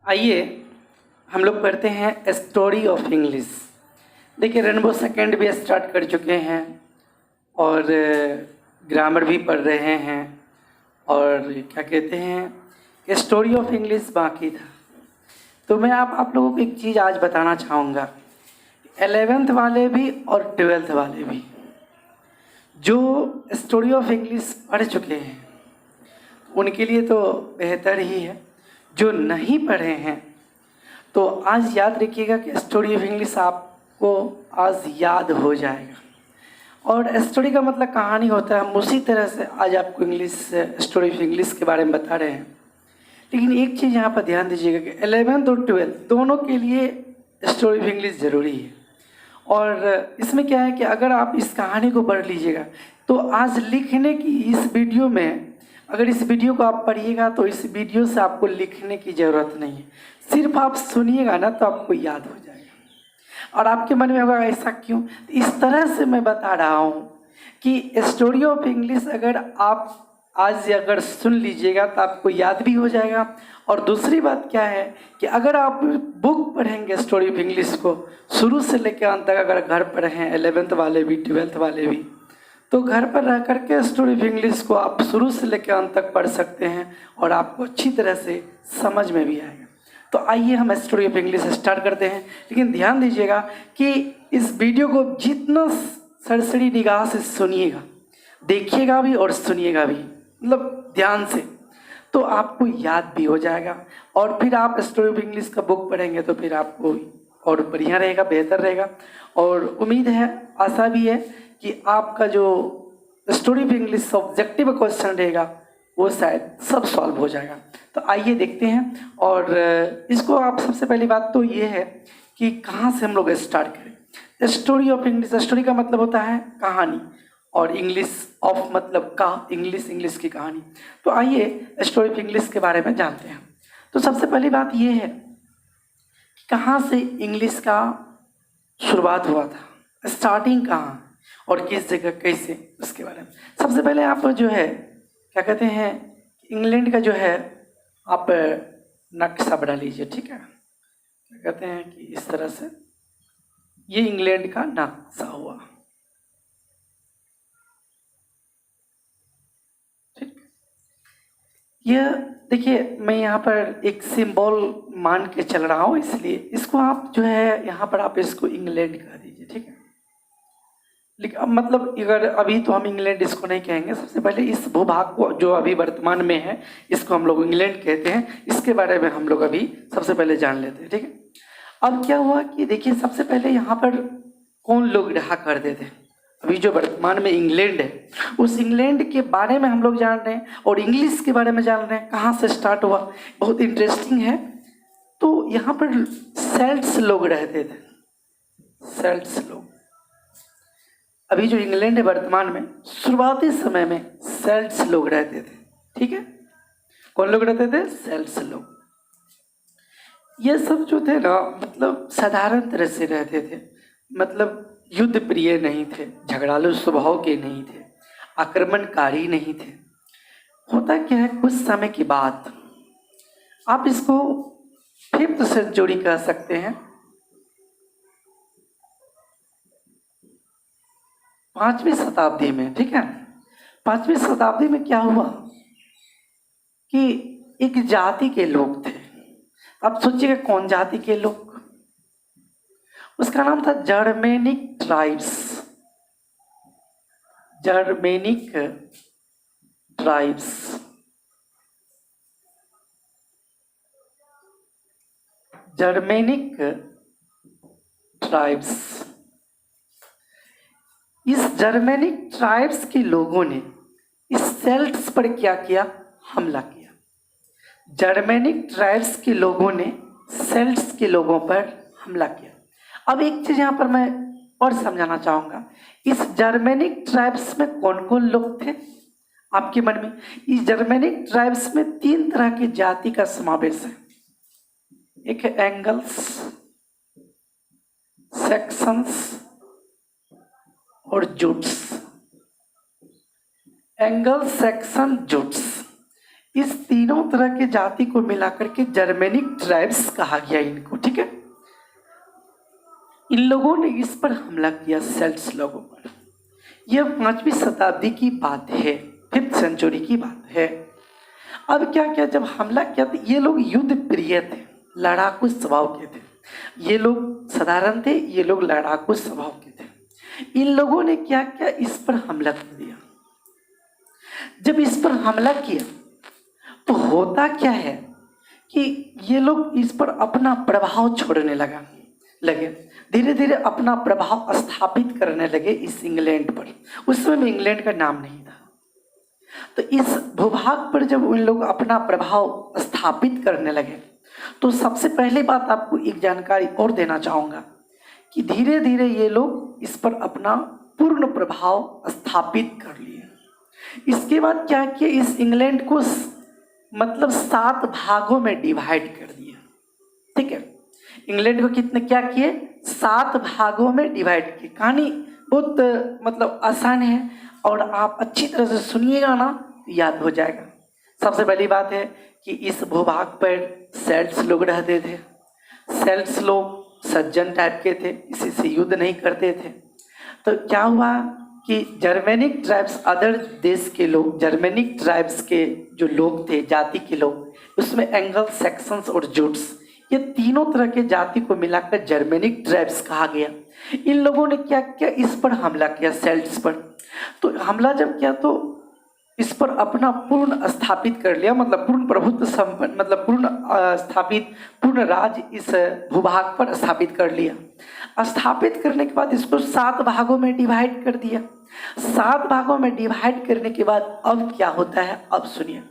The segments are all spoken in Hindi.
आइए हम लोग पढ़ते हैं स्टोरी ऑफ इंग्लिश। देखिए रेनबो सेकेंड भी स्टार्ट कर चुके हैं और ग्रामर भी पढ़ रहे हैं और क्या कहते हैं स्टोरी ऑफ इंग्लिश बाकी था। तो मैं आप लोगों को एक चीज़ आज बताना चाहूँगा। 11th वाले भी और 12th वाले भी जो स्टोरी ऑफ इंग्लिश पढ़ चुके हैं उनके लिए तो बेहतर ही है। जो नहीं पढ़े हैं तो आज याद रखिएगा कि स्टोरी ऑफ इंग्लिश आपको आज याद हो जाएगा। और स्टोरी का मतलब कहानी होता है। हम उसी तरह से आज आपको इंग्लिश स्टोरी ऑफ इंग्लिश के बारे में बता रहे हैं। लेकिन एक चीज़ यहाँ पर ध्यान दीजिएगा कि 11th और 12th दोनों के लिए स्टोरी ऑफ इंग्लिश ज़रूरी है। और इसमें क्या है कि अगर आप इस कहानी को पढ़ लीजिएगा तो आज लिखने की इस वीडियो में, अगर इस वीडियो को आप पढ़िएगा तो इस वीडियो से आपको लिखने की ज़रूरत नहीं है। सिर्फ आप सुनिएगा ना तो आपको याद हो जाएगा। और आपके मन में होगा ऐसा क्यों? तो इस तरह से मैं बता रहा हूँ कि स्टोरी ऑफ इंग्लिश अगर आप आज अगर सुन लीजिएगा तो आपको याद भी हो जाएगा। और दूसरी बात क्या है कि अगर आप बुक पढ़ेंगे स्टोरी ऑफ इंग्लिश को शुरू से लेकर अंत तक, अगर घर पर हैं 11th वाले भी 12th वाले भी, तो घर पर रह करके स्टोरी ऑफ इंग्लिश को आप शुरू से लेकर अंत तक पढ़ सकते हैं और आपको अच्छी तरह से समझ में भी आएगा। तो आइए हम स्टोरी ऑफ इंग्लिश स्टार्ट करते हैं। लेकिन ध्यान दीजिएगा कि इस वीडियो को जितना सरसरी निगाह से सुनिएगा, देखिएगा भी और सुनिएगा भी, मतलब ध्यान से, तो आपको याद भी हो जाएगा। और फिर आप स्टोरी ऑफ इंग्लिश का बुक पढ़ेंगे तो फिर आपको और बढ़िया रहेगा, बेहतर रहेगा। और उम्मीद है, आशा भी है कि आपका जो story of English objective question रहेगा वो शायद सब सॉल्व हो जाएगा। तो आइए देखते हैं। और इसको आप सबसे पहली बात तो ये है कि कहाँ से हम लोग स्टार्ट करें। स्टोरी ऑफ इंग्लिश, स्टोरी का मतलब होता है कहानी और इंग्लिश ऑफ मतलब का, इंग्लिश की कहानी। तो आइए स्टोरी ऑफ इंग्लिश के बारे में जानते हैं। तो सबसे पहली बात ये है कि कहाँ से इंग्लिश का शुरुआत हुआ था, स्टार्टिंग कहाँ और किस जगह कैसे, उसके बारे में। सबसे पहले आप जो है क्या कहते हैं, इंग्लैंड का जो है आप नक्शा बना लीजिए, ठीक है। क्या कहते हैं कि इस तरह से ये इंग्लैंड का नक्शा हुआ, ठीक। यह देखिए मैं यहाँ पर एक सिंबल मान के चल रहा हूँ, इसलिए इसको आप जो है यहाँ पर आप इसको इंग्लैंड कह दीजिए, ठीक है। लेकिन अब मतलब अगर अभी तो हम इंग्लैंड इसको नहीं कहेंगे। सबसे पहले इस भूभाग को जो अभी वर्तमान में है इसको हम लोग इंग्लैंड कहते हैं। इसके बारे में हम लोग अभी सबसे पहले जान लेते हैं, ठीक है। अब क्या हुआ कि देखिए सबसे पहले यहाँ पर कौन लोग रहा करते थे। अभी जो वर्तमान में इंग्लैंड है उस इंग्लैंड के बारे में हम लोग जान रहे हैं और इंग्लिश के बारे में जान रहे हैं। कहाँ से स्टार्ट हुआ, बहुत इंटरेस्टिंग है। तो यहाँ पर सेल्ट्स लोग रहते थे, सेल्ट्स लोग। अभी जो इंग्लैंड है वर्तमान में, शुरुआती समय में सेल्ट्स लोग रहते थे, ठीक है। कौन लोग रहते थे? सेल्ट्स लोग। ये सब जो थे ना मतलब साधारण तरह से रहते थे, मतलब युद्ध प्रिय नहीं थे, झगड़ालू स्वभाव के नहीं थे, आक्रमणकारी नहीं थे। होता क्या है, कुछ समय के बाद आप इसको 5th सेंचुरी कह सकते हैं, 5वीं शताब्दी में, ठीक है। 5वीं शताब्दी में क्या हुआ कि एक जाति के लोग थे। आप सोचिएगा कौन जाति के लोग? उसका नाम था Germanic tribes. Germanic tribes. Germanic tribes. इस जर्मेनिक ट्राइब्स के लोगों ने इस सेल्ट्स पर क्या किया? हमला किया। जर्मेनिक ट्राइब्स के लोगों ने सेल्ट्स के लोगों पर हमला किया। अब एक चीज यहाँ पर मैं और समझाना चाहूँगा, इस जर्मेनिक ट्राइब्स में कौन कौन लोग थे आपके मन में? इस जर्मेनिक ट्राइब्स में 3 तरह की जाति का समावेश है। एक है एंगल्स, सेक्शंस और जुट्स। एंगल, सेक्शन, जुट्स, इस तीनों तरह के जाति को मिलाकर के जर्मेनिक ट्राइब्स कहा गया इनको, ठीक है। इन लोगों ने इस पर हमला किया, सेल्ट्स लोगों पर। यह 5वीं शताब्दी की बात है, 5th सेंचुरी की बात है। अब क्या क्या जब हमला किया तो ये लोग युद्ध प्रिय थे, लड़ाकू स्वभाव के थे। ये लोग साधारण थे, ये लोग लड़ाकू स्वभाव के थे। इन लोगों ने क्या क्या इस पर हमला कर दिया। जब इस पर हमला किया तो होता क्या है कि ये लोग इस पर अपना प्रभाव छोड़ने लगे, धीरे धीरे अपना प्रभाव स्थापित करने लगे इस इंग्लैंड पर। उस समय इंग्लैंड का नाम नहीं था। तो इस भूभाग पर जब उन लोग अपना प्रभाव स्थापित करने लगे तो सबसे पहली बात आपको एक जानकारी और देना चाहूँगा कि धीरे धीरे ये लोग इस पर अपना पूर्ण प्रभाव स्थापित कर लिए। इसके बाद क्या किया, इस इंग्लैंड को मतलब 7 भागों में डिवाइड कर दिया, ठीक है। इंग्लैंड को कितने क्या किए, 7 भागों में डिवाइड किए। कहानी बहुत मतलब आसान है और आप अच्छी तरह से सुनिएगा ना तो याद हो जाएगा। सबसे पहली बात है कि इस भूभाग पर सेल्ट्स लोग रहते थे। सेल्ट्स लोग सज्जन टाइप के थे, किसी से युद्ध नहीं करते थे। तो क्या हुआ कि जर्मेनिक ट्राइब्स, अदर देश के लोग, जर्मेनिक ट्राइब्स के जो लोग थे, जाति के लोग, उसमें एंगल, सेक्शंस और जूट्स, ये तीनों तरह के जाति को मिलाकर जर्मेनिक ट्राइब्स कहा गया। इन लोगों ने क्या किया, इस पर हमला किया, सेल्ट्स पर। तो हमला जब किया तो इस पर अपना पूर्ण स्थापित कर लिया, मतलब पूर्ण प्रभुत्व संपन्न, मतलब पूर्ण स्थापित, पूर्ण राज इस भूभाग पर स्थापित कर लिया। स्थापित करने के बाद इसको 7 भागों में डिवाइड कर दिया। 7 भागों में डिवाइड करने के बाद अब क्या होता है, अब सुनिए।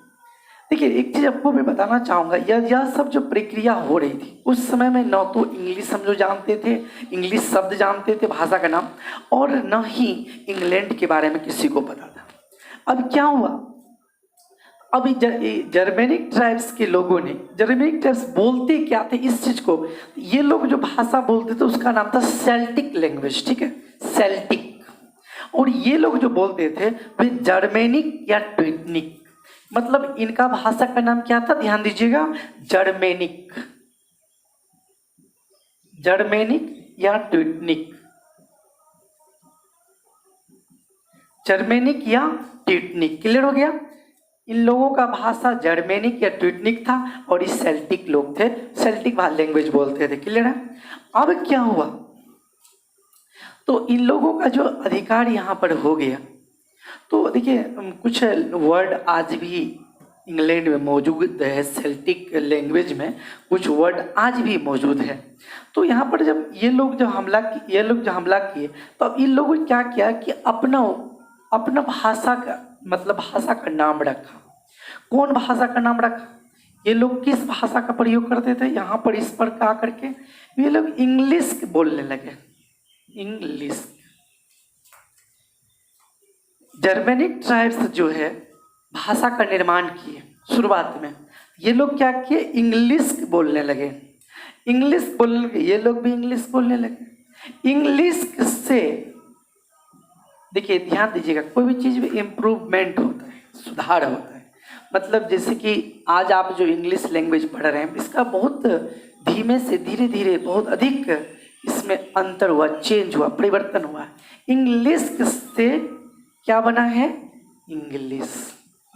देखिए एक चीज़ आपको मैं बताना चाहूँगा, यह सब जो प्रक्रिया हो रही थी उस समय में न तो इंग्लिश हम जो जानते थे, इंग्लिश शब्द जानते थे, भाषा का नाम, और न ही इंग्लैंड के बारे में किसी को पता था। अब क्या हुआ, अभी जर्मेनिक ट्राइब्स के लोगों ने, जर्मेनिक ट्राइब्स बोलते क्या थे इस चीज को, ये लोग जो भाषा बोलते थे उसका नाम था सेल्टिक लैंग्वेज, ठीक है, सेल्टिक। और ये लोग जो बोलते थे वे जर्मेनिक या ट्यूटनिक, मतलब इनका भाषा का नाम क्या था, ध्यान दीजिएगा, जर्मेनिक, जर्मेनिक या ट्यूटनिक, जर्मेनिक या ट्यूटनिक। क्लियर हो गया। इन लोगों का भाषा जर्मेनिक या ट्यूटनिक था और ये सेल्टिक लोग थे, सेल्टिक लैंग्वेज बोलते थे। क्लियर है। अब क्या हुआ, तो इन लोगों का जो अधिकार यहाँ पर हो गया, तो देखिए कुछ वर्ड आज भी इंग्लैंड में मौजूद है, सेल्टिक लैंग्वेज में कुछ वर्ड आज भी मौजूद है। तो यहाँ पर जब ये लोग जो हमला किए तो अब इन लोगों ने क्या किया कि अपना भाषा का, मतलब भाषा का नाम रखा। कौन भाषा का नाम रखा, ये लोग किस भाषा का प्रयोग करते थे, यहाँ पर इस पर क्या करके ये लोग इंग्लिश बोलने लगे, इंग्लिश। जर्मेनिक ट्राइब्स जो है भाषा का निर्माण किए शुरुआत में, ये लोग क्या किए, इंग्लिश बोलने लगे, इंग्लिश बोलने लगे, ये लोग भी इंग्लिश बोलने लगे। इंग्लिश से देखिए ध्यान दीजिएगा, कोई भी चीज़ में इम्प्रूवमेंट होता है, सुधार होता है। मतलब जैसे कि आज आप जो इंग्लिश लैंग्वेज पढ़ रहे हैं, इसका बहुत धीमे से धीरे धीरे बहुत अधिक इसमें अंतर हुआ, चेंज हुआ, परिवर्तन हुआ। इंग्लिश से क्या बना है, इंग्लिश।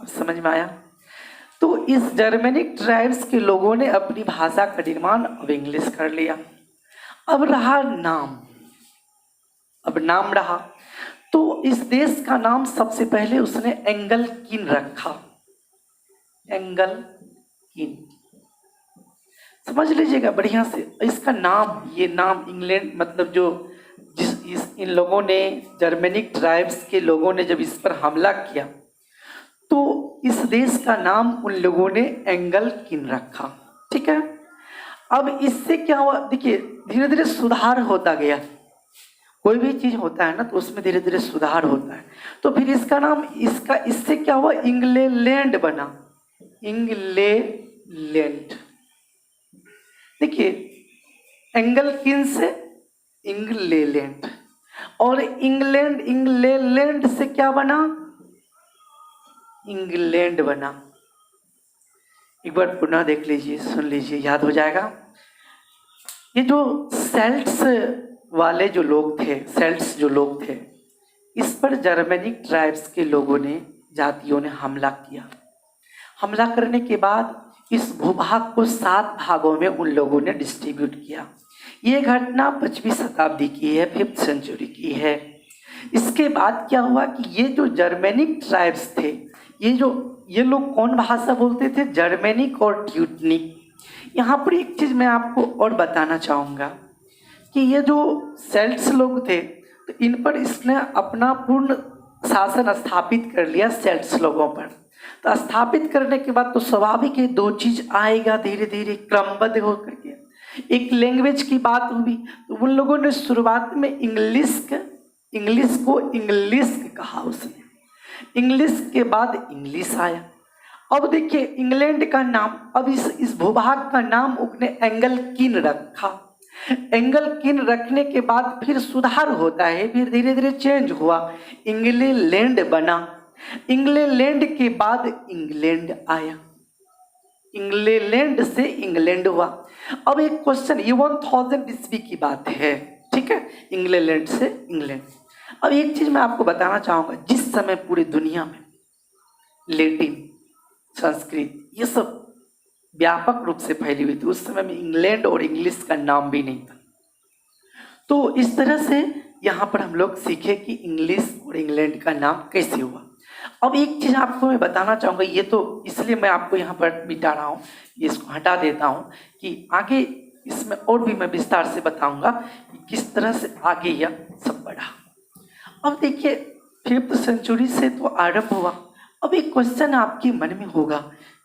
अब समझ में आया। तो इस जर्मेनिक ट्राइब्स के लोगों ने अपनी भाषा का निर्माण अब इंग्लिश कर लिया। अब रहा नाम, अब नाम रहा, तो इस देश का नाम सबसे पहले उसने एंगलकिन रखा, एंगलकिन। समझ लीजिएगा बढ़िया से इसका नाम, ये नाम इंग्लैंड, मतलब जो इन लोगों ने, जर्मेनिक ट्राइब्स के लोगों ने जब इस पर हमला किया तो इस देश का नाम उन लोगों ने एंगलकिन रखा, ठीक है। अब इससे क्या हुआ, देखिए धीरे धीरे सुधार होता गया। कोई भी चीज होता है ना तो उसमें धीरे धीरे सुधार होता है। तो फिर इसका नाम, इससे क्या हुआ, इंग्लैंड बना, इंग्लैंड। देखिए एंगलकिन से इंग्लैंड, और इंग्लैंड से क्या बना, इंग्लैंड बना। एक बार पुनः देख लीजिए, सुन लीजिए, याद हो जाएगा। ये जो सेल्ट्स वाले जो लोग थे, सेल्ट्स जो लोग थे, इस पर जर्मेनिक ट्राइब्स के लोगों ने, जातियों ने हमला किया। हमला करने के बाद इस भूभाग को 7 भागों में उन लोगों ने डिस्ट्रीब्यूट किया। ये घटना 5वीं शताब्दी की है, 5th सेंचुरी की है। इसके बाद क्या हुआ कि ये जो जर्मेनिक ट्राइब्स थे, ये लोग कौन भाषा बोलते थे? जर्मेनिक और ट्यूटनिक। यहाँ पर एक चीज़ मैं आपको और बताना चाहूँगा कि ये जो सेल्ट्स लोग थे, तो इन पर इसने अपना पूर्ण शासन स्थापित कर लिया सेल्ट्स लोगों पर। तो स्थापित करने के बाद तो स्वाभाविक है 2 चीज़ आएगा धीरे धीरे क्रमबद्ध होकर के। एक लैंग्वेज की बात हुई, तो उन लोगों ने शुरुआत में इंग्लिश को इंग्लिश कहा उसने, इंग्लिश के बाद इंग्लिश आया। अब देखिए इंग्लैंड का नाम, अब इस भूभाग का नाम उसने एंगलकिन रखा। एंगलकिन रखने के बाद फिर सुधार होता है, फिर धीरे धीरे चेंज हुआ, इंग्लैंड बना। इंग्लैंड के बाद इंग्लैंड आया, इंग्लैंड से इंग्लैंड हुआ। अब एक क्वेश्चन, ये 1000 ईस्वी की बात है, ठीक है, इंग्लैंड से इंग्लैंड। अब एक चीज मैं आपको बताना चाहूंगा, जिस समय पूरी दुनिया में लैटिन, संस्कृत, ये सब व्यापक रूप से फैली हुई थी, उस समय में इंग्लैंड और इंग्लिश का नाम भी नहीं था। तो इस तरह से यहाँ पर हम लोग सीखे कि इंग्लिश और इंग्लैंड का नाम कैसे हुआ। अब एक चीज आपको मैं बताना चाहूँगा, ये तो इसलिए मैं आपको यहाँ पर मिटा रहा हूँ, इसको हटा देता हूँ कि आगे इसमें और भी मैं विस्तार से बताऊंगा कि किस तरह से आगे यह सब बढ़ा। अब देखिए 5th सेंचुरी से तो आरंभ हुआ। अब एक क्वेश्चन आपके मन में होगा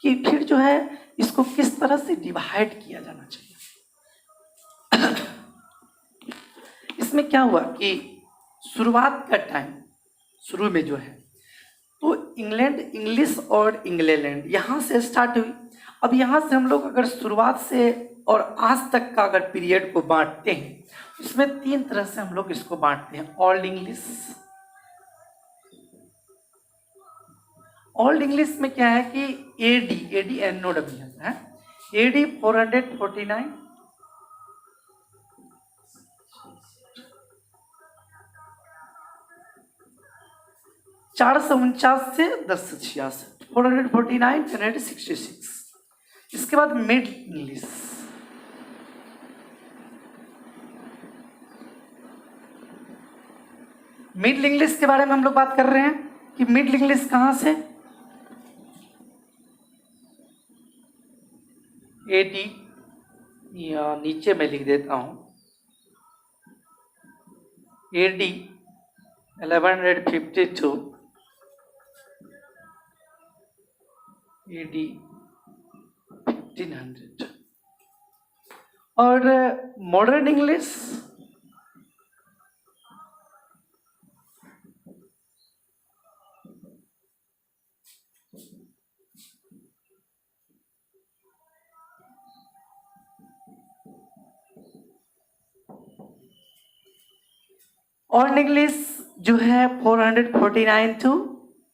कि फिर जो है इसको किस तरह से डिवाइड किया जाना चाहिए। इसमें क्या हुआ कि शुरुआत का टाइम, शुरू में जो है तो इंग्लैंड, इंग्लिश और इंग्लैंड यहाँ से स्टार्ट हुई। अब यहाँ से हम लोग अगर शुरुआत से और आज तक का अगर पीरियड को बांटते हैं, उसमें 3 तरह से हम लोग इसको बांटते हैं। ओल्ड इंग्लिश, ओल्ड इंग्लिश में क्या है कि एडी NOW है, AD 449 449 से 1066, 449 1066। इसके बाद मिड इंग्लिश, मिड इंग्लिश के बारे में हम लोग बात कर रहे हैं कि मिड इंग्लिश कहां से, AD, या नीचे मैं लिख देता हूं, AD 1152 AD 1500। और मॉडर्न इंग्लिश ओल्ड इंग्लिश जो है 449 to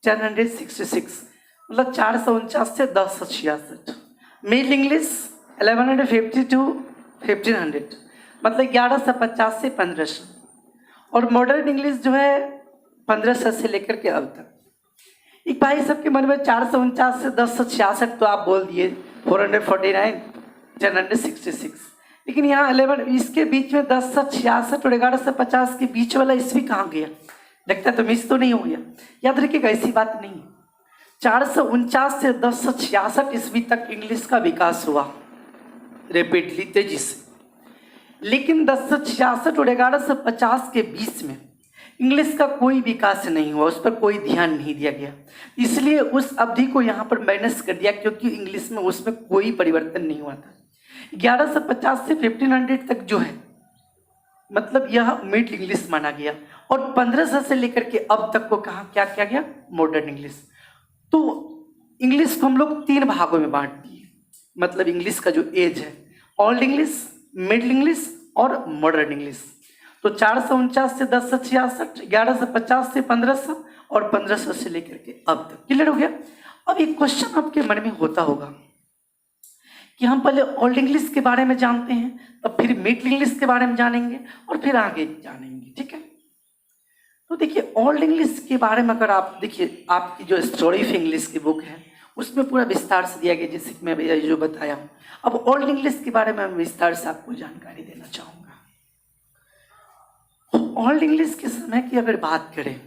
1066, मतलब 449 से 1066। मिड इंग्लिश 1150 to 1500, मतलब 1150 से 1500। और मॉडर्न इंग्लिश जो है 1500 से लेकर के अब तक। एक भाई सबके मन में 449 से 1066 तो आप बोल दिए, 449 1066, लेकिन यहाँ 11 इसके बीच में 1066 और 1150 के बीच वाला ईस्वी कहाँ गया? लगता है तो मिस तो नहीं हो गया। याद रखिएगा ऐसी बात नहीं है। 449 से 1066 ईस्वी तक इंग्लिश का विकास हुआ रेपिडली, तेजी से, लेकिन 1066 और 1150 के बीच में इंग्लिश का कोई विकास नहीं हुआ, उस पर कोई ध्यान नहीं दिया गया। इसलिए उस अवधि को यहाँ पर माइनस कर दिया, क्योंकि इंग्लिश में उसमें कोई परिवर्तन नहीं हुआ था। 1150 से 1500 तक जो है, मतलब यह मिड इंग्लिश माना गया। और 1500 से लेकर के अब तक को कहा क्या किया गया? Modern English. तो इंग्लिश को हम लोग 3 भागों में बांट दिए, मतलब इंग्लिश का जो एज है, ओल्ड इंग्लिश, मिड इंग्लिश और मॉडर्न इंग्लिश। तो 449 से 1066, 1150 से 1500 और 1500 से लेकर के अब तक। क्लियर हो गया? अब एक क्वेश्चन आपके मन में होता होगा कि हम पहले ओल्ड इंग्लिश के बारे में जानते हैं, तब फिर मिडिल इंग्लिश के बारे में जानेंगे और फिर आगे जानेंगे। ठीक है, तो देखिए ओल्ड इंग्लिश के बारे में अगर आप देखिए, आपकी जो स्टोरी ऑफ इंग्लिश की बुक है उसमें पूरा विस्तार से दिया गया, जैसे कि मैं भैया जो बताया हूँ। अब ओल्ड इंग्लिश के बारे में मैं विस्तार से आपको जानकारी देना चाहूँगा। ओल्ड इंग्लिश के समय की अगर बात करें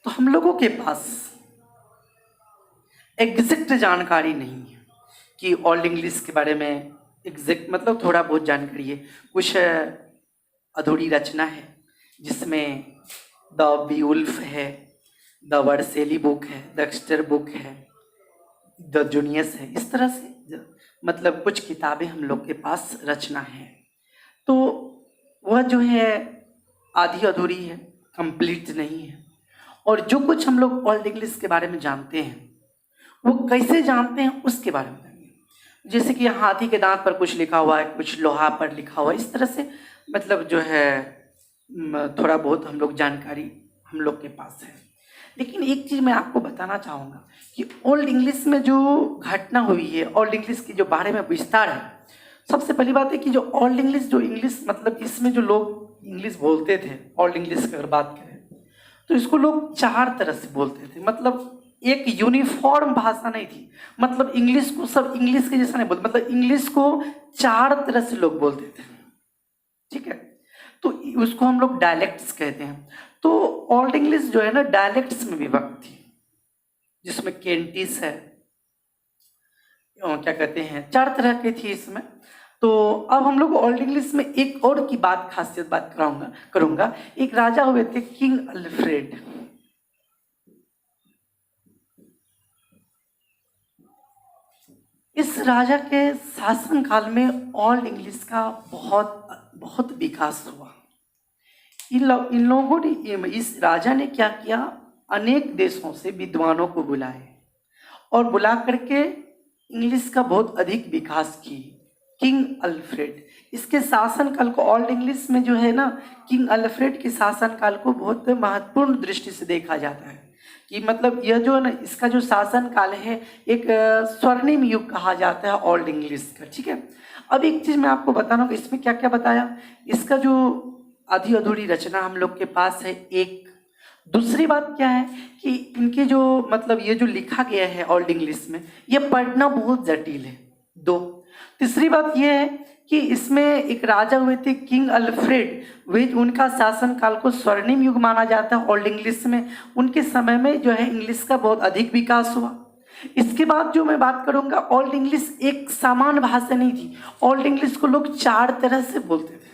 तो हम लोगों के पास एग्जैक्ट जानकारी नहीं है कि ओल्ड इंग्लिश के बारे में एग्जैक्ट, मतलब थोड़ा बहुत जानकारी है। कुछ अधूरी रचना है जिसमें द बीउल्फ है, द वर्सेली बुक है, द एक्स्टर बुक है, द जूनियस है। इस तरह से मतलब कुछ किताबें हम लोग के पास रचना है, तो वह जो है आधी अधूरी है, कंप्लीट नहीं है। और जो कुछ हम लोग ओल्ड इंग्लिश के बारे में जानते हैं वो कैसे जानते हैं उसके बारे में जानेंगे। जैसे कि हाथी के दांत पर कुछ लिखा हुआ है, कुछ लोहा पर लिखा हुआ है, इस तरह से मतलब जो है थोड़ा बहुत हम लोग जानकारी हम लोग के पास है। लेकिन एक चीज़ मैं आपको बताना चाहूँगा कि ओल्ड इंग्लिश में जो घटना हुई है, ओल्ड इंग्लिश की जो बारे में विस्तार है, सबसे पहली बात है कि जो ओल्ड इंग्लिश, जो इंग्लिश मतलब इसमें जो लोग इंग्लिश बोलते थे, ओल्ड इंग्लिश की अगर बात करें तो इसको लोग चार तरह से बोलते थे। मतलब एक यूनिफॉर्म भाषा नहीं थी, मतलब इंग्लिश को सब इंग्लिश के जैसा नहीं बोलते, मतलब इंग्लिश को चार तरह से लोग बोलते थे। ठीक है, तो उसको हम लोग डायलेक्ट्स कहते हैं। तो ओल्ड इंग्लिश जो है ना डायलेक्ट्स में विभक्त थी, जिसमें केंटिस है, क्या कहते हैं, चार तरह की थी इसमें। तो अब हम लोग ओल्ड इंग्लिश में एक और की बात, खासियत बात करूंगा। एक राजा हुए थे किंग अल्फ्रेड। इस राजा के शासन काल में ओल्ड इंग्लिश का बहुत विकास हुआ। इन लोगों ने, इस राजा ने क्या किया, अनेक देशों से विद्वानों को बुलाए और बुला करके इंग्लिश का बहुत अधिक विकास की। किंग अल्फ्रेड, इसके शासनकाल को ओल्ड इंग्लिश में जो है ना, किंग अल्फ्रेड के शासनकाल को बहुत महत्वपूर्ण दृष्टि से देखा जाता है कि मतलब यह जो है ना, इसका जो शासनकाल है एक स्वर्णिम युग कहा जाता है ओल्ड इंग्लिश का। ठीक है, अब एक चीज़ मैं आपको बताना, इसमें क्या क्या बताया, इसका जो आधी अधूरी रचना हम लोग के पास है एक। दूसरी बात क्या है कि इनके जो मतलब ये जो लिखा गया है ओल्ड इंग्लिश में, ये पढ़ना बहुत जटिल है। दो, तीसरी बात ये है कि इसमें एक राजा हुए थे किंग अल्फ्रेड, वे उनका शासन काल को स्वर्णिम युग माना जाता है ओल्ड इंग्लिश में। उनके समय में जो है इंग्लिश का बहुत अधिक विकास हुआ। इसके बाद जो मैं बात करूंगा, ओल्ड इंग्लिश एक सामान्य भाषा नहीं थी, ओल्ड इंग्लिश को लोग चार तरह से बोलते थे,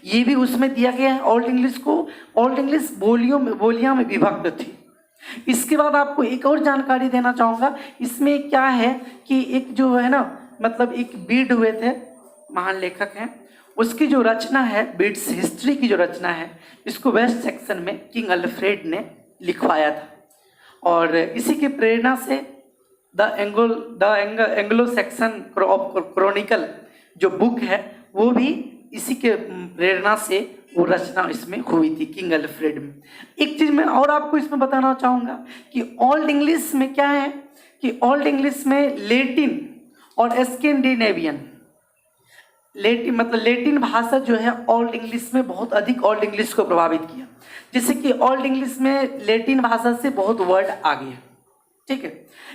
ये भी उसमें दिया गया है। ओल्ड इंग्लिश को, ओल्ड इंग्लिश बोलियां में विभक्त थी। इसके बाद आपको एक और जानकारी देना चाहूँगा, इसमें क्या है कि एक जो है ना, मतलब एक बीड हुए थे, महान लेखक हैं, उसकी जो रचना है, बीड्स हिस्ट्री की जो रचना है, इसको वेस्ट सेक्शन में किंग अल्फ्रेड ने लिखवाया था। और इसी की प्रेरणा से द एंग्लो सेक्शन क्रॉनिकल जो बुक है वो भी इसी के प्रेरणा से वो रचना इसमें हुई थी किंग अल्फ्रेड में। एक चीज़ मैं और आपको इसमें बताना चाहूँगा कि ओल्ड इंग्लिश में क्या है कि ओल्ड इंग्लिश में लेटिन और स्कैंडिनेवियन, लेटिन मतलब लेटिन भाषा जो है ओल्ड इंग्लिश में बहुत अधिक ओल्ड इंग्लिश को प्रभावित किया। जैसे कि ओल्ड इंग्लिश में लेटिन भाषा से बहुत वर्ड आ गया। ठीक है,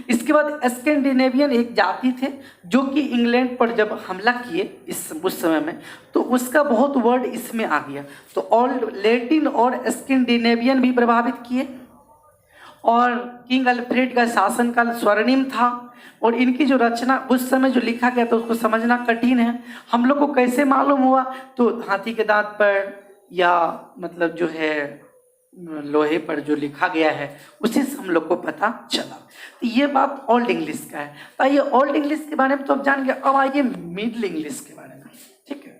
इसके बाद स्कैंडिनेवियन एक जाति थे जो कि इंग्लैंड पर जब हमला किए उस समय में, तो उसका बहुत वर्ड इसमें आ गया। तो ओल्ड लेटिन और स्कैंडिनेवियन भी प्रभावित किए। और किंग अल्फ्रेड का शासनकाल स्वर्णिम था और इनकी जो रचना उस समय जो लिखा गया था उसको समझना कठिन है। हम लोग को कैसे मालूम हुआ, तो हाथी के दांत पर या मतलब जो है लोहे पर जो लिखा गया है उसी से हम लोग को पता चला। तो ये बात ओल्ड इंग्लिश का है। तो ये ओल्ड इंग्लिश के बारे में तो अब जान गए, अब आइए मिडिल इंग्लिश के बारे में। ठीक है,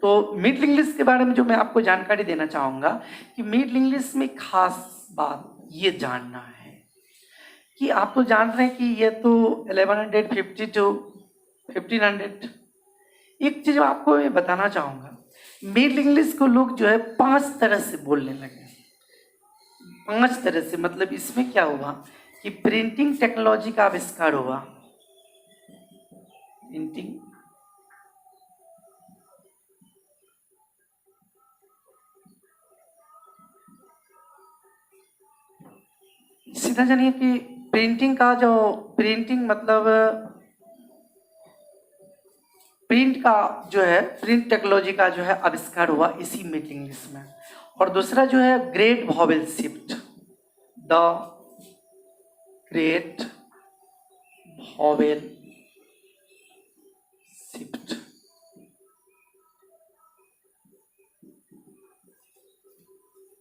तो मिडिल इंग्लिश के बारे में जो मैं आपको जानकारी देना चाहूँगा कि मिडिल इंग्लिश में खास बात ये जानना है कि आप तो जान रहे हैं कि ये तो 1150 to 1500। एक चीज़ आपको मैं बताना चाहूँगा, मिडिल इंग्लिश को लोग जो है 5 तरह से बोलने लगे। 5 तरह से, मतलब इसमें क्या हुआ कि प्रिंटिंग टेक्नोलॉजी का आविष्कार हुआ, प्रिंटिंग सीधा जानिए कि प्रिंटिंग का जो प्रिंटिंग मतलब प्रिंट का जो है प्रिंट टेक्नोलॉजी का जो है आविष्कार हुआ इसी मिडिल इंग्लिश में। और दूसरा जो है great vowel shift, the great vowel shift.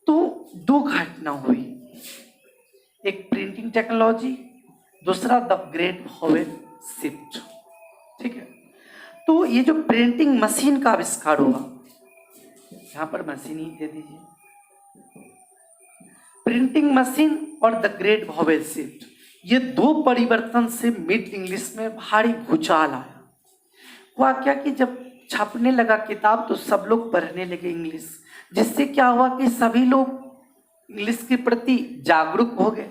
तो दो घटना हुई, एक प्रिंटिंग टेक्नोलॉजी, दूसरा द ग्रेट वॉवेल शिफ्ट। ठीक है, तो ये जो प्रिंटिंग मशीन का आविष्कार हुआ, यहां पर मशीन ही दे दीजिए, प्रिंटिंग मशीन और द ग्रेट वॉवेल शिफ्ट, ये दो परिवर्तन से मिडिल इंग्लिश में भारी भूचाल आया। हुआ क्या कि जब छपने लगा किताब तो सब लोग पढ़ने लगे इंग्लिश, जिससे क्या हुआ कि सभी लोग इंग्लिश के प्रति जागरूक हो गए।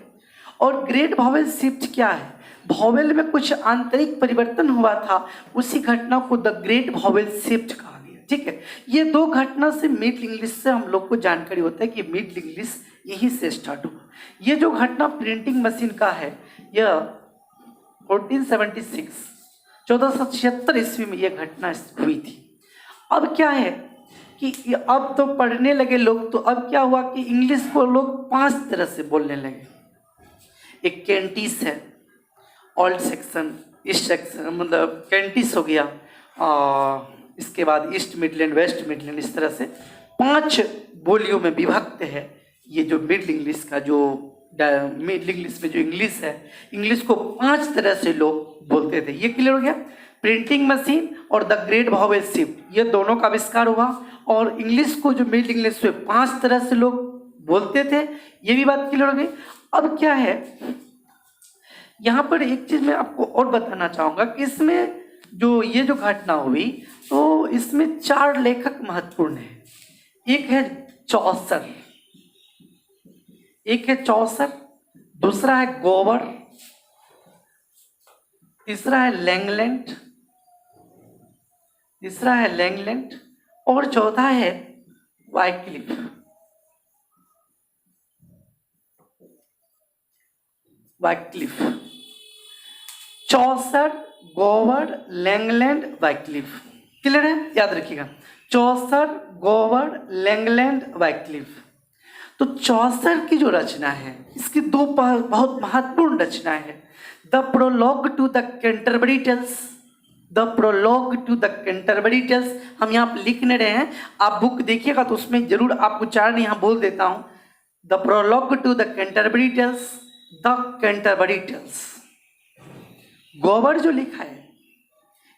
और ग्रेट वॉवेल शिफ्ट क्या है, वॉवेल में कुछ आंतरिक परिवर्तन हुआ था, उसी घटना को द ग्रेट वॉवेल शिफ्ट कहा गया। ठीक है, ये दो घटना से मिडिल इंग्लिश से हम लोग को जानकारी होता है कि मिडिल इंग्लिश यहीं से स्टार्ट हुआ। ये जो घटना प्रिंटिंग मशीन का है, यह 1476 1476 ईस्वी में यह घटना हुई थी। अब क्या है कि अब तो पढ़ने लगे लोग, तो अब क्या हुआ कि इंग्लिश को लोग 5 तरह से बोलने लगे। एक कैंटिस है, ओल्ड सेक्शन, ईस्ट सेक्शन, मतलब कैंटिस हो गया, इसके बाद ईस्ट मिडलैंड, वेस्ट मिडलैंड, इस तरह से 5 बोलियों में विभक्त है ये जो मिडिल इंग्लिश का जो मिडिल इंग्लिश में जो इंग्लिश है, इंग्लिश को 5 तरह से लोग बोलते थे। ये क्लियर हो गया। प्रिंटिंग मशीन और द ग्रेट वॉवेल शिफ्ट, ये दोनों का आविष्कार हुआ और इंग्लिश को जो मिडिल इंग्लिश में 5 तरह से लोग बोलते थे, ये भी बात क्लियर हो गई। अब क्या है, यहाँ पर एक चीज मैं आपको और बताना चाहूंगा कि इसमें जो ये जो घटना हुई, तो इसमें 4 लेखक महत्वपूर्ण हैं। एक है चौसर, दूसरा है गोवर, तीसरा है लैंगलैंड, और चौथा है वाइक्लिफ। चौसर, गोवर, लैंगलैंड, वाइक्लिफ। क्लियर है, याद रखिएगा, चौसर, गोवर, लैंगलैंड, वाइक्लिफ। तो चौसर की जो रचना है, इसकी दो बहुत महत्वपूर्ण रचना है। The prologue to the Canterbury Tales, हम यहाँ पर लिख नहीं रहे हैं, आप बुक देखिएगा तो उसमें जरूर आपको उच्चारण यहाँ बोल देता हूँ। The prologue to the Canterbury Tales. गोबर जो लिखा है,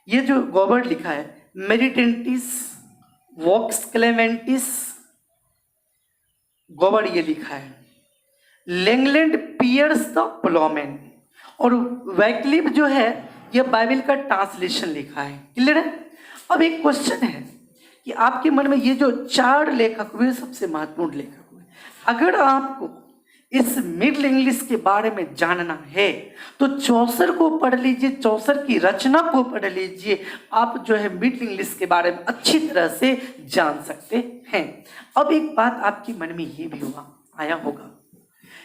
ये जो गोबर लिखा है, मेडिटेंटिस वॉक्स क्लेमेंटिस, गोबर ये लिखा है। लैंगलैंड पियर्स द प्लोमेन, और वैक्लिफ जो है ये बाइबल का ट्रांसलेशन लिखा है। क्लियर है। अब एक क्वेश्चन है कि आपके मन में ये जो 4 लेखक हुए सबसे महत्वपूर्ण लेखक हुए, अगर आपको इस मिडिल इंग्लिश के बारे में जानना है तो चौसर को पढ़ लीजिए, चौसर की रचना को पढ़ लीजिए, आप जो है मिडिल इंग्लिश के बारे में अच्छी तरह से जान सकते हैं। अब एक बात आपके मन में ये भी आया होगा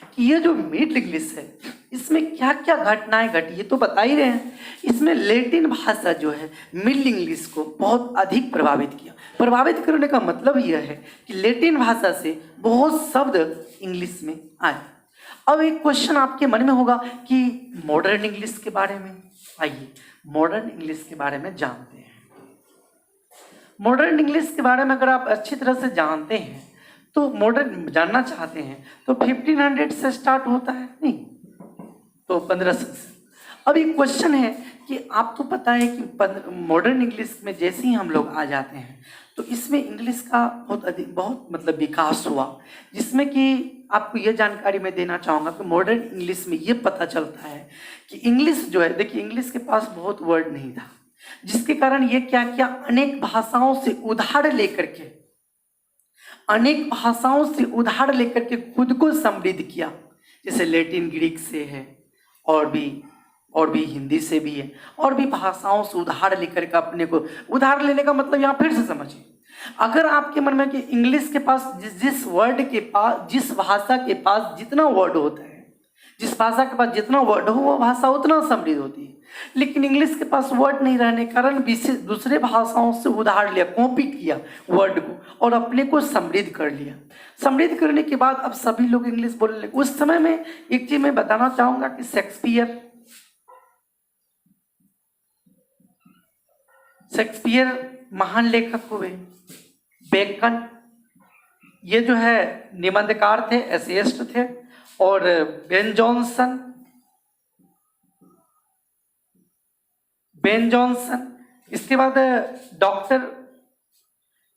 कि ये जो मिडिल इंग्लिश है, इसमें क्या क्या घटनाएं घटी, ये तो बता ही रहे हैं। इसमें लैटिन भाषा जो है मिडिल इंग्लिश को बहुत अधिक प्रभावित किया। प्रभावित करने का मतलब यह है कि लैटिन भाषा से बहुत शब्द इंग्लिश में आए। अब एक क्वेश्चन आपके मन में होगा कि मॉडर्न इंग्लिश के बारे में, आइए मॉडर्न इंग्लिश के बारे में जानते हैं। मॉडर्न इंग्लिश के बारे में अगर आप अच्छी तरह से जानते हैं तो मॉडर्न जानना चाहते हैं तो 1500 से स्टार्ट होता है, नहीं तो 1500 से। अब एक क्वेश्चन है कि आपको पता है कि मॉडर्न इंग्लिश में जैसे ही हम लोग आ जाते हैं तो इसमें इंग्लिश का बहुत मतलब विकास हुआ, जिसमें कि आपको ये जानकारी मैं देना चाहूँगा कि मॉडर्न इंग्लिश में ये पता चलता है कि इंग्लिश जो है, देखिए इंग्लिश के पास बहुत वर्ड नहीं था, जिसके कारण ये क्या किया, अनेक भाषाओं से उधार लेकर के खुद को समृद्ध किया। जैसे लैटिन ग्रीक से है और भी और भी हिंदी से भी है, और भी भाषाओं से उधार लेकर के अपने को, उधार लेने का मतलब यहाँ फिर से समझिए, अगर आपके मन में कि इंग्लिश के पास जिस वर्ड के पास, जिस भाषा के पास जितना वर्ड होता है, जिस भाषा के पास जितना वर्ड हो वो भाषा उतना समृद्ध होती है, लेकिन इंग्लिश के पास वर्ड नहीं रहने के कारण दूसरे भाषाओं से उधार लिया, कॉपी किया वर्ड को और अपने को समृद्ध कर लिया। समृद्ध करने के बाद अब सभी लोग इंग्लिश बोलने लगे। उस समय में एक चीज मैं बताना चाहूंगा कि शेक्सपियर महान लेखक हुए। बेकन ये जो है निबंधकार थे, एसेइस्ट थे। और बेन जॉनसन, इसके बाद डॉक्टर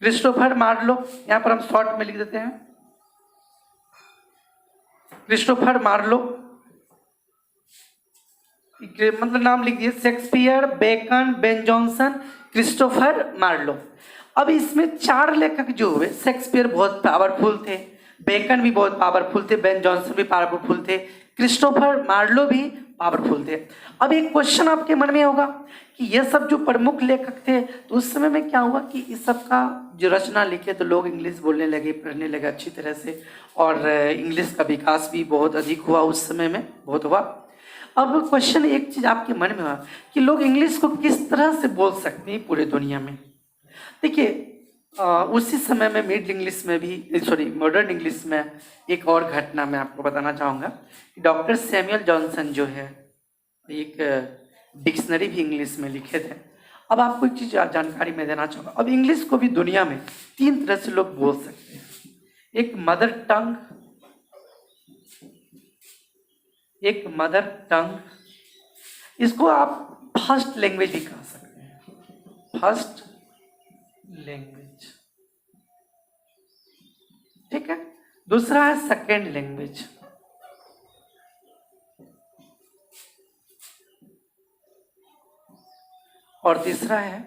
क्रिस्टोफर मार्लो, यहाँ पर हम शॉर्ट में लिख देते हैं क्रिस्टोफर मार्लो, मतलब नाम लिख दिए, Shakespeare, Bacon, Ben Jonson, Christopher Marlowe. अब इसमें 4 लेखक जो हुए, शेक्सपियर बहुत पावरफुल थे, बेकन भी बहुत पावरफुल थे, बेन जॉनसन भी पावरफुल थे, क्रिस्टोफर मार्लो भी पावरफुल थे। अब एक क्वेश्चन आपके मन में होगा कि ये सब जो प्रमुख लेखक थे, तो उस समय में क्या हुआ कि इस सब का जो रचना लिखे तो लोग इंग्लिश बोलने लगे, पढ़ने लगे अच्छी तरह से, और इंग्लिश का विकास भी बहुत अधिक हुआ, उस समय में बहुत हुआ। अब क्वेश्चन एक चीज आपके मन में हुआ कि लोग इंग्लिश को किस तरह से बोल सकते हैं पूरे दुनिया में। देखिए उसी समय में मिड इंग्लिश में भी, मॉडर्न इंग्लिश में एक और घटना मैं आपको बताना चाहूँगा। डॉक्टर सैमुअल जॉनसन जो है एक डिक्शनरी भी इंग्लिश में लिखे थे। अब आपको एक चीज़ जानकारी मैं देना चाहूँगा, अब इंग्लिश को भी दुनिया में 3 तरह से लोग बोल सकते हैं। एक मदर टंग, इसको आप फर्स्ट लैंग्वेज भी कह सकते हैं, फर्स्ट लैंग्वेज, ठीक है। दूसरा है सेकेंड लैंग्वेज, और तीसरा है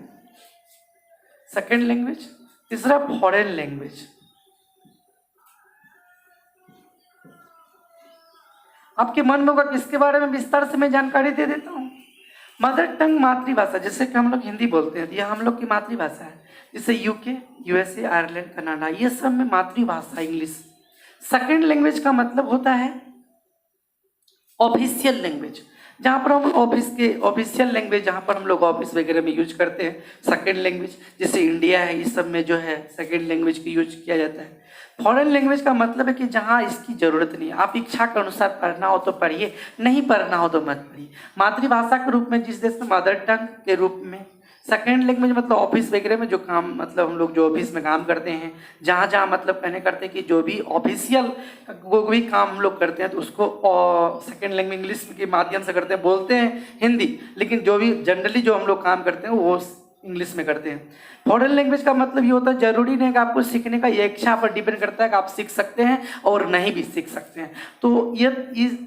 सेकेंड लैंग्वेज, तीसरा फॉरेन लैंग्वेज। आपके मन में होगा कि इसके बारे में विस्तार से मैं जानकारी दे देता हूँ। मदर टंग मातृभाषा, जैसे कि हम लोग हिंदी बोलते हैं, यह हम लोग की मातृभाषा है। जैसे यूके, यूएसए, आयरलैंड, कनाडा, ये सब में मातृभाषा इंग्लिश। सेकेंड लैंग्वेज का मतलब होता है ऑफिशियल लैंग्वेज, जहाँ पर हम ऑफिशियल लैंग्वेज, जहाँ पर हम लोग ऑफिस वगैरह में यूज करते हैं सेकेंड लैंग्वेज। जैसे इंडिया है, इस सब में जो है सेकेंड लैंग्वेज की यूज किया जाता है। फॉरेन लैंग्वेज का मतलब है कि जहाँ इसकी ज़रूरत नहीं, आप इच्छा के अनुसार पढ़ना हो तो पढ़िए, नहीं पढ़ना हो तो मत पढ़िए। मातृभाषा के रूप में जिस देश में मदर टंग के रूप में, सेकेंड लैंग्वेज मतलब ऑफिस वगैरह में जो काम, मतलब हम लोग जो ऑफिस में काम करते हैं, जहाँ जहाँ मतलब कहने करते हैं कि जो भी ऑफिशियल वो भी काम हम लोग करते हैं तो उसको सेकेंड लैंग्वेज इंग्लिश के माध्यम से करते हैं, बोलते हैं हिंदी, लेकिन जो भी जनरली जो हम लोग काम करते हैं वो इंग्लिश में करते हैं। फॉरेन लैंग्वेज का मतलब ये होता है, जरूरी नहीं कि आपको सीखने का, ये इच्छा पर डिपेंड करता है कि आप सीख सकते हैं और नहीं भी सीख सकते हैं। तो ये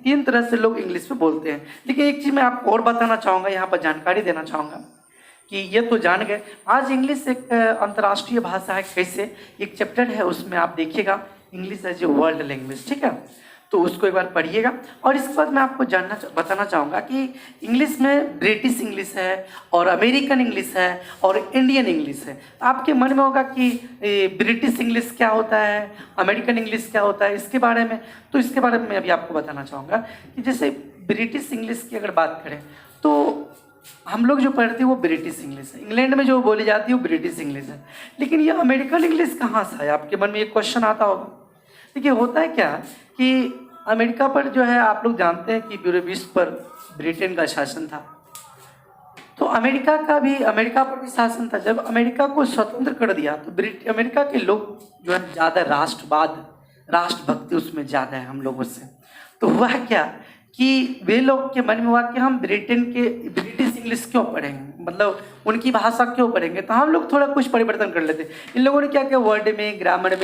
3 तरह से लोग इंग्लिश में बोलते हैं। लेकिन एक चीज़ मैं आपको और बताना चाहूँगा, यहाँ पर जानकारी देना चाहूँगा कि ये तो जान गए, आज इंग्लिश एक अंतर्राष्ट्रीय भाषा है। कैसे, एक चैप्टर है उसमें आप देखिएगा, English as a world language, ठीक है, तो उसको एक बार पढ़िएगा। और इसके बाद मैं आपको बताना चाहूँगा कि इंग्लिश में ब्रिटिश इंग्लिश है और अमेरिकन इंग्लिश है और इंडियन इंग्लिश है। आपके मन में होगा कि ब्रिटिश इंग्लिश क्या होता है, अमेरिकन इंग्लिश क्या होता है, इसके बारे में, तो इसके बारे में मैं अभी आपको बताना चाहूँगा कि जैसे ब्रिटिश इंग्लिश की अगर बात करें तो हम लोग जो पढ़ते हैं वो ब्रिटिश इंग्लिश है, इंग्लैंड में जो बोली जाती है वो ब्रिटिश इंग्लिश है। लेकिन ये अमेरिकन इंग्लिश कहाँ से है, आपके मन में एक क्वेश्चन आता होगा। देखिए होता है क्या कि अमेरिका पर जो है, आप लोग जानते हैं कि पूरे विश्व पर ब्रिटेन का शासन था, तो अमेरिका पर भी शासन था। जब अमेरिका को स्वतंत्र कर दिया तो अमेरिका के लोग जो है ज़्यादा राष्ट्रभक्ति उसमें ज़्यादा है हम लोगों से। तो हुआ क्या कि वे लोग के मन में हुआ कि हम ब्रिटिश इंग्लिश क्यों पढ़ेंगे, मतलब उनकी भाषा क्यों पढ़ेंगे, तो हम लोग थोड़ा कुछ परिवर्तन कर लेते। इन लोगों ने क्या किया, वर्ड में, ग्रामर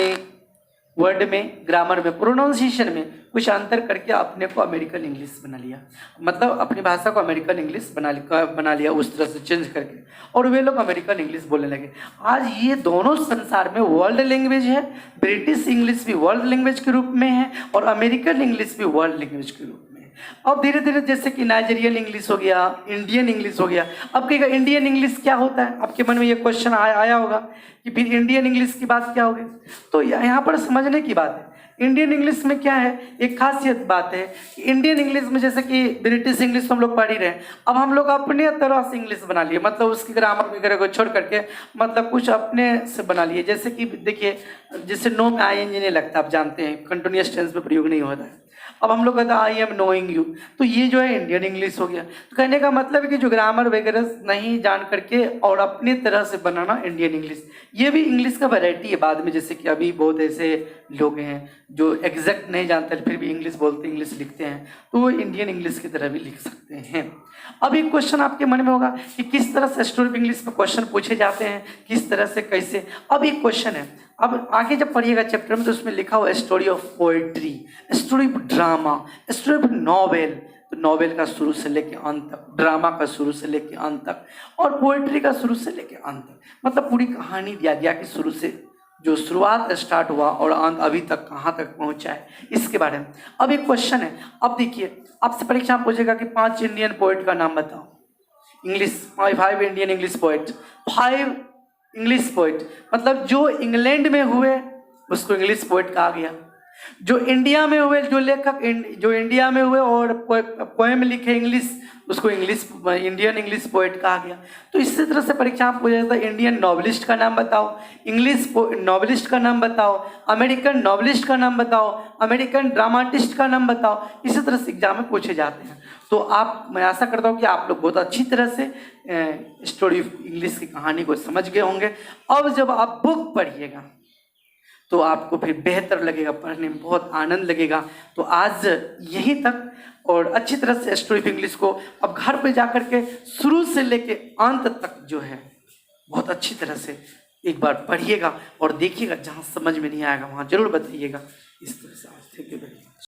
में, प्रोनाउंसिएशन में कुछ अंतर करके अपने को अमेरिकन इंग्लिश बना लिया, मतलब अपनी भाषा को अमेरिकन इंग्लिश बना लिया उस तरह से चेंज करके, और वे लोग अमेरिकन इंग्लिश बोलने लगे। आज ये दोनों संसार में वर्ल्ड लैंग्वेज है, ब्रिटिश इंग्लिश भी वर्ल्ड लैंग्वेज के रूप में है और अमेरिकन इंग्लिश भी वर्ल्ड लैंग्वेज के रूप में है। अब धीरे धीरे जैसे कि नाइजीरियन इंग्लिश हो गया, इंडियन इंग्लिश हो गया। अब कहेगा इंडियन इंग्लिश क्या होता है, आपके मन में ये क्वेश्चन आया होगा कि फिर इंडियन इंग्लिश की बात क्या होगी। तो यहाँ पर समझने की बात है, इंडियन इंग्लिश में क्या है, एक खासियत बात है कि इंडियन इंग्लिश में जैसे कि ब्रिटिश इंग्लिश हम लोग पढ़ ही रहे हैं, अब हम लोग अपने तरह से इंग्लिश बना लिए, मतलब उसकी ग्रामर वगैरह को छोड़ करके मतलब कुछ अपने से बना लिए। जैसे कि देखिए, जैसे नो में आई एन जी नहीं लगता, आप जानते हैं कंटिन्यूअस टेंस में प्रयोग नहीं होता है। अब हम लोग कहते हैं आई एम नोइंग यू, तो ये जो है इंडियन इंग्लिश हो गया। तो कहने का मतलब है कि जो ग्रामर वगैरह नहीं जान करके और अपने तरह से बनाना इंडियन इंग्लिश। ये भी इंग्लिश का वैरायटी है बाद में, जैसे कि अभी बहुत ऐसे लोग हैं जो एग्जैक्ट नहीं जानते फिर भी इंग्लिश बोलते, इंग्लिश लिखते हैं, तो वो इंडियन इंग्लिश की तरह भी लिख सकते हैं। अब एक क्वेश्चन आपके मन में होगा कि किस तरह से स्टोरी ऑफ इंग्लिश में क्वेश्चन पूछे जाते हैं, किस तरह से कैसे। अब एक क्वेश्चन है, अब आगे जब पढ़िएगा चैप्टर में तो उसमें लिखा हुआ story of poetry, story of drama, story of novel. तो नॉवेल का शुरू से लेके अंत तक, ड्रामा का शुरू से लेके अंत तक, और पोएट्री का शुरू से लेके अंत तक, मतलब पूरी कहानी दिया गया कि शुरू से जो शुरुआत स्टार्ट हुआ और अंत अभी तक कहाँ तक पहुँचा है, इसके बारे में। अब एक क्वेश्चन है, अब देखिए आपसे परीक्षा पूछेगा कि 5 इंडियन पोएट का नाम बताओ, English 5 Indian English poet, 5 English poet, मतलब जो इंग्लैंड में हुए उसको इंग्लिश पोएट कहा गया, जो इंडिया में हुए, जो लेखक जो इंडिया में हुए और पोएम लिखे इंग्लिश, उसको इंडियन इंग्लिश पोएट कहा गया। तो इसी तरह से परीक्षा में पूछा जाता है इंडियन नॉवलिस्ट का नाम बताओ, इंग्लिश नॉवलिस्ट का नाम बताओ, अमेरिकन नॉवलिस्ट का नाम बताओ, अमेरिकन ड्रामाटिस्ट का नाम बताओ। इसी तरह से एग्जाम में पूछे जाते हैं। तो मैं आशा करता हूँ कि आप लोग बहुत अच्छी तरह से स्टोरी ऑफ इंग्लिश की कहानी को समझ गए होंगे। अब जब आप बुक पढ़िएगा तो आपको फिर बेहतर लगेगा, पढ़ने में बहुत आनंद लगेगा। तो आज यहीं तक, और अच्छी तरह से स्टोरी ऑफ इंग्लिश को अब घर पे जा कर के शुरू से लेके अंत तक जो है बहुत अच्छी तरह से एक बार पढ़िएगा और देखिएगा, जहाँ समझ में नहीं आएगा वहाँ जरूर बताइएगा। इस तरह से आज